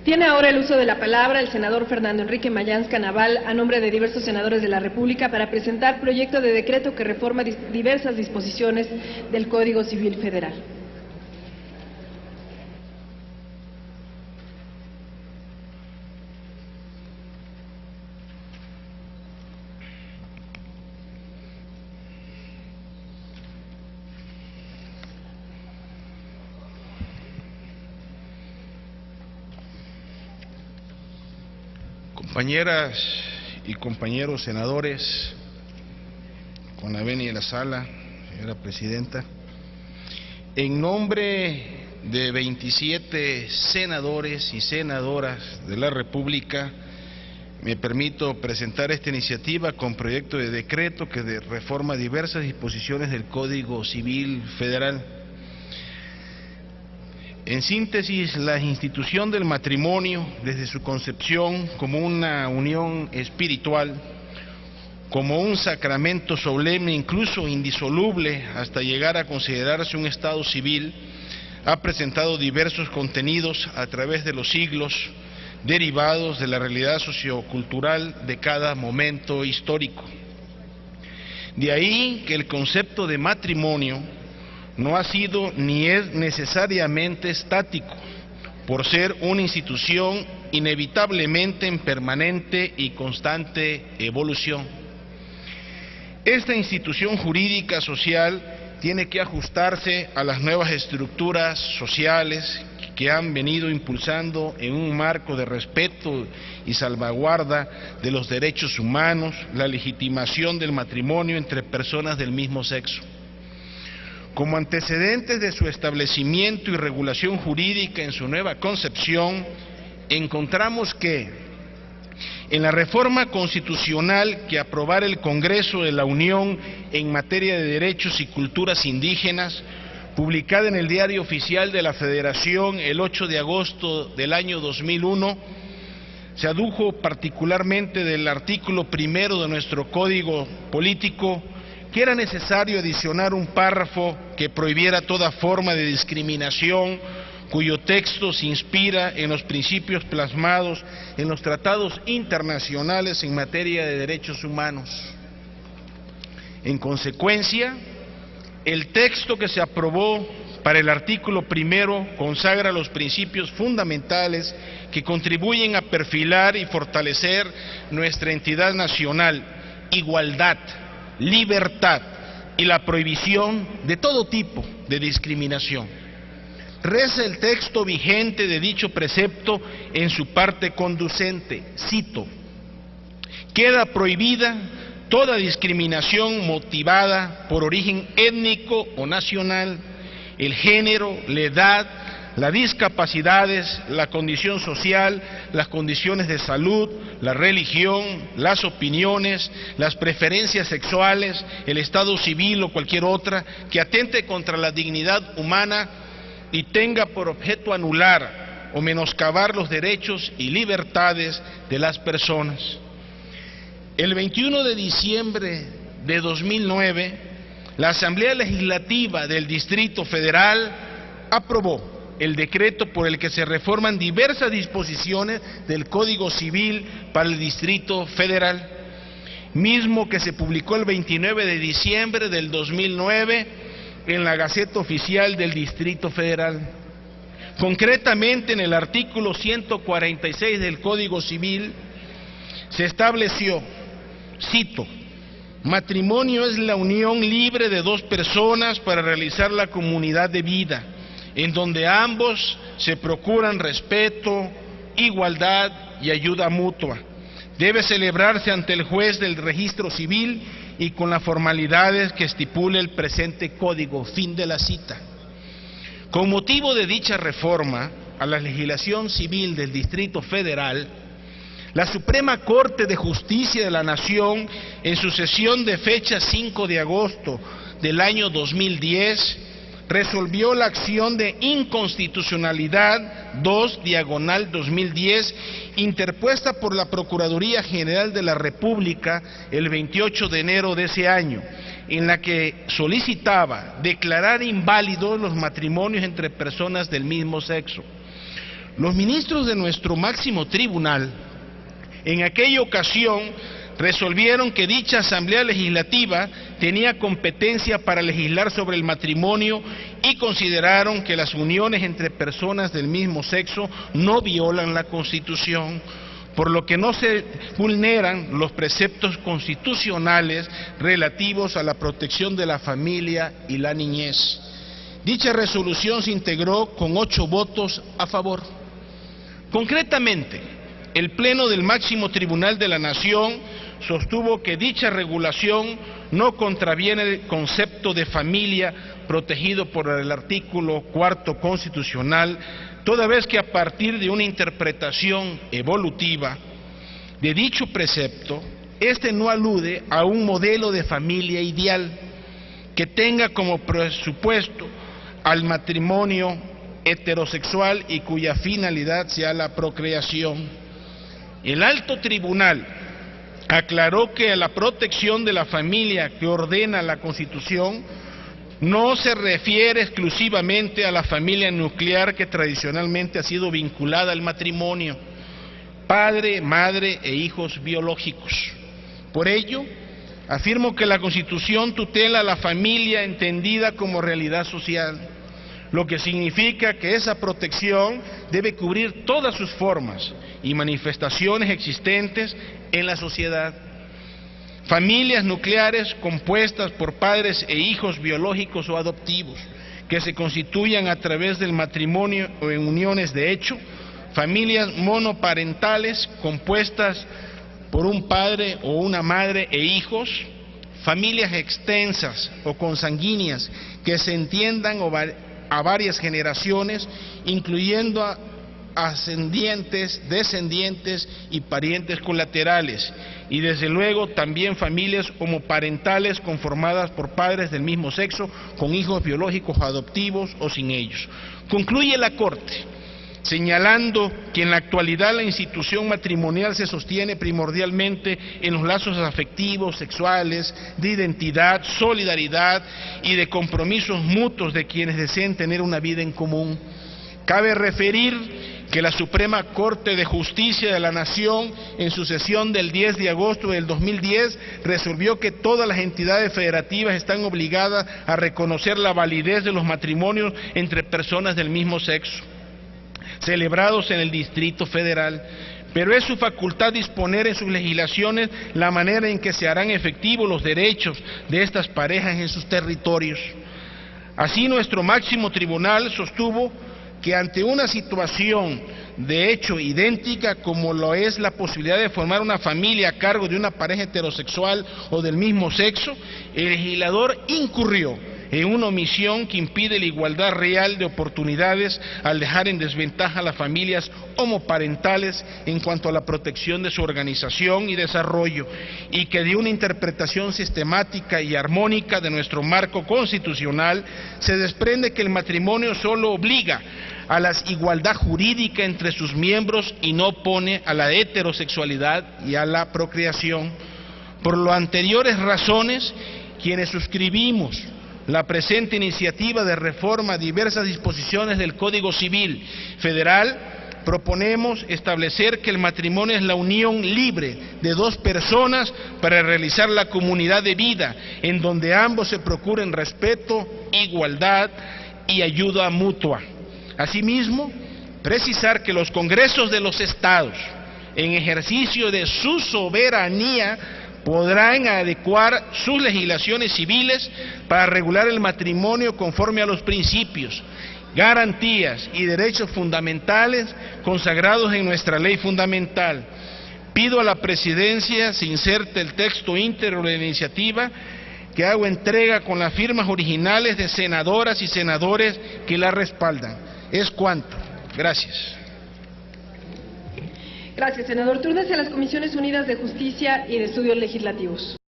Tiene ahora el uso de la palabra el senador Fernando Enrique Mayans Canaval, a nombre de diversos senadores de la República, para presentar proyecto de decreto que reforma diversas disposiciones del Código Civil Federal. Compañeras y compañeros senadores, con la venia de la sala, señora presidenta, en nombre de 27 senadores y senadoras de la República, me permito presentar esta iniciativa con proyecto de decreto que reforma diversas disposiciones del Código Civil Federal. En síntesis, la institución del matrimonio, desde su concepción como una unión espiritual, como un sacramento solemne, incluso indisoluble, hasta llegar a considerarse un estado civil, ha presentado diversos contenidos a través de los siglos, derivados de la realidad sociocultural de cada momento histórico. De ahí que el concepto de matrimonio no ha sido ni es necesariamente estático, por ser una institución inevitablemente en permanente y constante evolución. Esta institución jurídica social tiene que ajustarse a las nuevas estructuras sociales que han venido impulsando en un marco de respeto y salvaguarda de los derechos humanos, la legitimación del matrimonio entre personas del mismo sexo. Como antecedentes de su establecimiento y regulación jurídica en su nueva concepción, encontramos que en la reforma constitucional que aprobara el Congreso de la Unión en materia de derechos y culturas indígenas, publicada en el Diario Oficial de la Federación el 8 de agosto del año 2001, se adujo particularmente del artículo 1 de nuestro Código Político que era necesario adicionar un párrafo que prohibiera toda forma de discriminación cuyo texto se inspira en los principios plasmados en los tratados internacionales en materia de derechos humanos. En consecuencia, el texto que se aprobó para el artículo 1 consagra los principios fundamentales que contribuyen a perfilar y fortalecer nuestra entidad nacional: igualdad, libertad y la prohibición de todo tipo de discriminación. Reza el texto vigente de dicho precepto en su parte conducente, cito: queda prohibida toda discriminación motivada por origen étnico o nacional, el género, la edad, las discapacidades, la condición social, las condiciones de salud, la religión, las opiniones, las preferencias sexuales, el estado civil o cualquier otra que atente contra la dignidad humana y tenga por objeto anular o menoscabar los derechos y libertades de las personas. El 21 de diciembre de 2009, la Asamblea Legislativa del Distrito Federal aprobó el decreto por el que se reforman diversas disposiciones del Código Civil para el Distrito Federal, mismo que se publicó el 29 de diciembre del 2009 en la Gaceta Oficial del Distrito Federal. Concretamente, en el artículo 146 del Código Civil se estableció, cito: matrimonio es la unión libre de dos personas para realizar la comunidad de vida, en donde ambos se procuran respeto, igualdad y ayuda mutua. Debe celebrarse ante el juez del registro civil y con las formalidades que estipule el presente código. Fin de la cita. Con motivo de dicha reforma a la legislación civil del Distrito Federal, la Suprema Corte de Justicia de la Nación, en su sesión de fecha 5 de agosto del año 2010, resolvió la acción de inconstitucionalidad 2/2010 interpuesta por la Procuraduría General de la República el 28 de enero de ese año, en la que solicitaba declarar inválidos los matrimonios entre personas del mismo sexo. Los ministros de nuestro máximo tribunal, en aquella ocasión, resolvieron que dicha Asamblea Legislativa tenía competencia para legislar sobre el matrimonio y consideraron que las uniones entre personas del mismo sexo no violan la Constitución, por lo que no se vulneran los preceptos constitucionales relativos a la protección de la familia y la niñez. Dicha resolución se integró con 8 votos a favor. Concretamente, el Pleno del Máximo Tribunal de la Nación sostuvo que dicha regulación no contraviene el concepto de familia protegido por el artículo 4 constitucional, toda vez que a partir de una interpretación evolutiva de dicho precepto, este no alude a un modelo de familia ideal que tenga como presupuesto al matrimonio heterosexual y cuya finalidad sea la procreación. El Alto Tribunal aclaró que la protección de la familia que ordena la Constitución no se refiere exclusivamente a la familia nuclear que tradicionalmente ha sido vinculada al matrimonio, padre, madre e hijos biológicos. Por ello, afirmo que la Constitución tutela a la familia entendida como realidad social, lo que significa que esa protección debe cubrir todas sus formas y manifestaciones existentes en la sociedad. Familias nucleares compuestas por padres e hijos biológicos o adoptivos, que se constituyan a través del matrimonio o en uniones de hecho, familias monoparentales compuestas por un padre o una madre e hijos, familias extensas o consanguíneas que se entiendan a varias generaciones, incluyendo a ascendientes, descendientes y parientes colaterales, y desde luego también familias homoparentales conformadas por padres del mismo sexo, con hijos biológicos adoptivos o sin ellos. Concluye la Corte señalando que en la actualidad la institución matrimonial se sostiene primordialmente en los lazos afectivos, sexuales, de identidad, solidaridad y de compromisos mutuos de quienes deseen tener una vida en común. Cabe referir que la Suprema Corte de Justicia de la Nación, en su sesión del 10 de agosto del 2010, resolvió que todas las entidades federativas están obligadas a reconocer la validez de los matrimonios entre personas del mismo sexo, celebrados en el Distrito Federal, pero es su facultad disponer en sus legislaciones la manera en que se harán efectivos los derechos de estas parejas en sus territorios. Así, nuestro máximo tribunal sostuvo que ante una situación de hecho idéntica como lo es la posibilidad de formar una familia a cargo de una pareja heterosexual o del mismo sexo, el legislador incurrió en una omisión que impide la igualdad real de oportunidades al dejar en desventaja a las familias homoparentales en cuanto a la protección de su organización y desarrollo, y que de una interpretación sistemática y armónica de nuestro marco constitucional se desprende que el matrimonio solo obliga a la igualdad jurídica entre sus miembros y no opone a la heterosexualidad y a la procreación. Por lo anteriores razones, quienes suscribimos la presente iniciativa de reforma a diversas disposiciones del Código Civil Federal, proponemos establecer que el matrimonio es la unión libre de dos personas para realizar la comunidad de vida, en donde ambos se procuren respeto, igualdad y ayuda mutua. Asimismo, precisar que los congresos de los estados, en ejercicio de su soberanía, podrán adecuar sus legislaciones civiles para regular el matrimonio conforme a los principios, garantías y derechos fundamentales consagrados en nuestra ley fundamental. Pido a la Presidencia se inserte el texto íntegro de la iniciativa, que hago entrega con las firmas originales de senadoras y senadores que la respaldan. Es cuanto. Gracias. Gracias, senador. Túrnese a las Comisiones Unidas de Justicia y de Estudios Legislativos.